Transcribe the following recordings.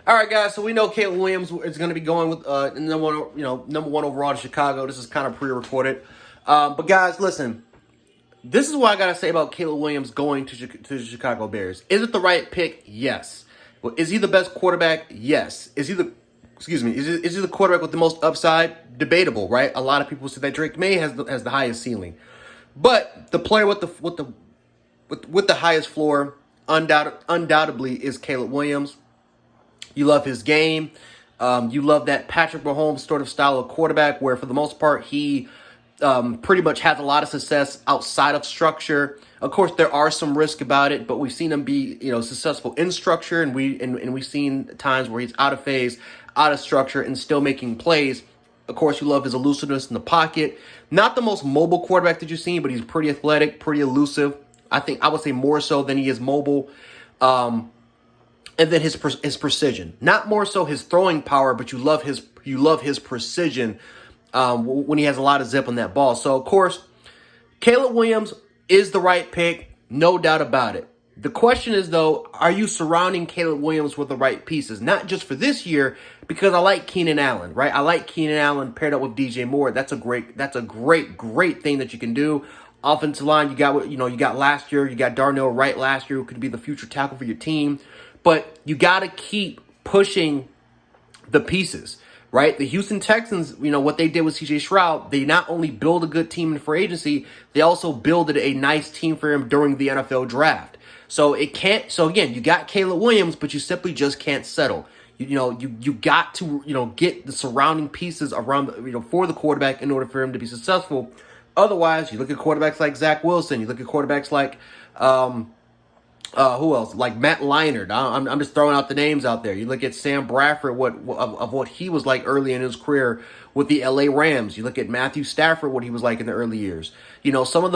All right, guys. So we know Caleb Williams is going to be going with number one overall to Chicago. This is kind of pre-recorded, but guys, listen. This is what I gotta say about Caleb Williams going to the Chicago Bears. Is it the right pick? Yes. Well, is he the best quarterback? Yes. Is he the Is he the quarterback with the most upside? Debatable, right? A lot of people say that Drake May has the highest ceiling, but the player with the highest floor, undoubtedly, is Caleb Williams. You love his game. You love that Patrick Mahomes sort of style of quarterback where, for the most part, he pretty much has a lot of success outside of structure. Of course, there are some risk about it, but we've seen him be, successful in structure, and we've seen times where he's out of phase, out of structure, and still making plays. Of course, you love his elusiveness in the pocket. Not the most mobile quarterback that you've seen, but he's pretty athletic, pretty elusive. I would say more so than he is mobile. And then his precision, not more so his throwing power, but you love his precision when he has a lot of zip on that ball. So of course, Caleb Williams is the right pick, no doubt about it. The question is though, are you surrounding Caleb Williams with the right pieces? Not just for this year, because I like Keenan Allen, right? I like Keenan Allen paired up with DJ Moore. That's a great thing that you can do. Offensive line, you got last year, you got Darnell Wright last year, who could be the future tackle for your team. But you got to keep pushing the pieces, right? The Houston Texans, what they did with CJ Stroud, they not only build a good team in free agency, they also builded a nice team for him during the NFL draft. So again, you got Caleb Williams, but you simply just can't settle. You got to, get the surrounding pieces around, for the quarterback in order for him to be successful. Otherwise, you look at quarterbacks like Zach Wilson, you look at quarterbacks like, who else? Like Matt Leinart. I'm just throwing out the names out there. You look at Sam Bradford, what he was like early in his career with the LA Rams. You look at Matthew Stafford, what he was like in the early years. Some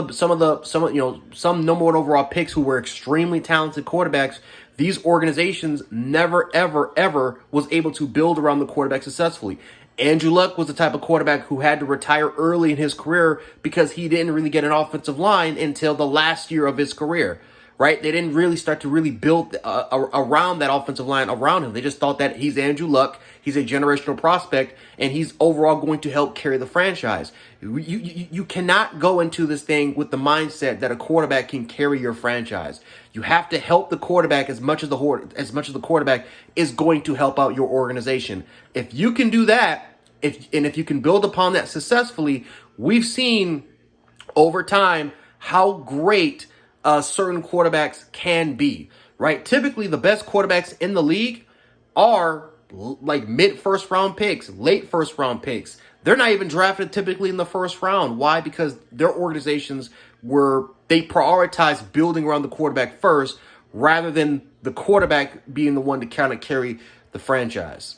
number one overall picks who were extremely talented quarterbacks. These organizations never, ever was able to build around the quarterback successfully. Andrew Luck was the type of quarterback who had to retire early in his career because he didn't really get an offensive line until the last year of his career. Right? They didn't really start to really build around that offensive line around him. They just thought that he's Andrew Luck, he's a generational prospect, and he's overall going to help carry the franchise. You cannot go into this thing with the mindset that a quarterback can carry your franchise. You have to help the quarterback as much as the quarterback is going to help out your organization. If you can do that, if you can build upon that successfully, we've seen over time how great certain quarterbacks can be, right? Typically, the best quarterbacks in the league are like mid-first round picks, late first round picks. They're not even drafted typically in the first round. Why? Because their organizations they prioritize building around the quarterback first rather than the quarterback being the one to kind of carry the franchise.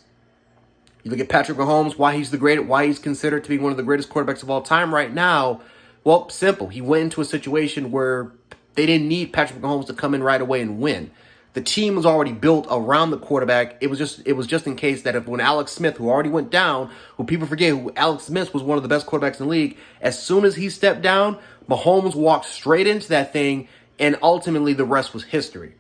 You look at Patrick Mahomes, why he's considered to be one of the greatest quarterbacks of all time right now. Well, simple. He went into a situation where they didn't need Patrick Mahomes to come in right away and win. The team was already built around the quarterback. It was just in case that when Alex Smith, who already went down, who people forget, who Alex Smith was one of the best quarterbacks in the league, as soon as he stepped down, Mahomes walked straight into that thing, and ultimately the rest was history.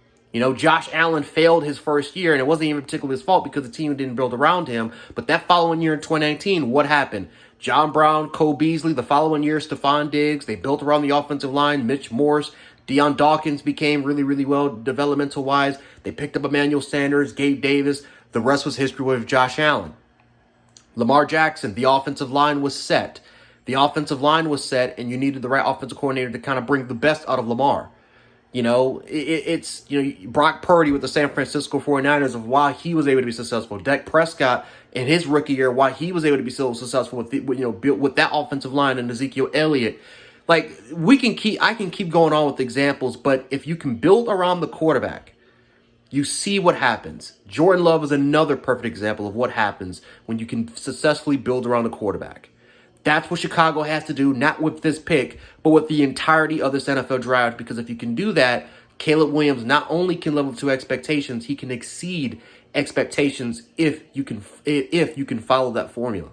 Josh Allen failed his first year, and it wasn't even particularly his fault because the team didn't build around him. But that following year in 2019, what happened? John Brown, Cole Beasley, the following year, Stephon Diggs. They built around the offensive line, Mitch Morse. Deion Dawkins became really, really well developmental-wise. They picked up Emmanuel Sanders, Gabe Davis. The rest was history with Josh Allen. Lamar Jackson, the offensive line was set. And you needed the right offensive coordinator to kind of bring the best out of Lamar. It's Brock Purdy with the San Francisco 49ers of why he was able to be successful. Dak Prescott in his rookie year, why he was able to be so successful with that offensive line and Ezekiel Elliott. Like I can keep going on with examples, but if you can build around the quarterback, you see what happens. Jordan Love is another perfect example of what happens when you can successfully build around the quarterback. That's what Chicago has to do, not with this pick, but with the entirety of this NFL draft. Because if you can do that, Caleb Williams not only can level to expectations, he can exceed expectations if you can follow that formula.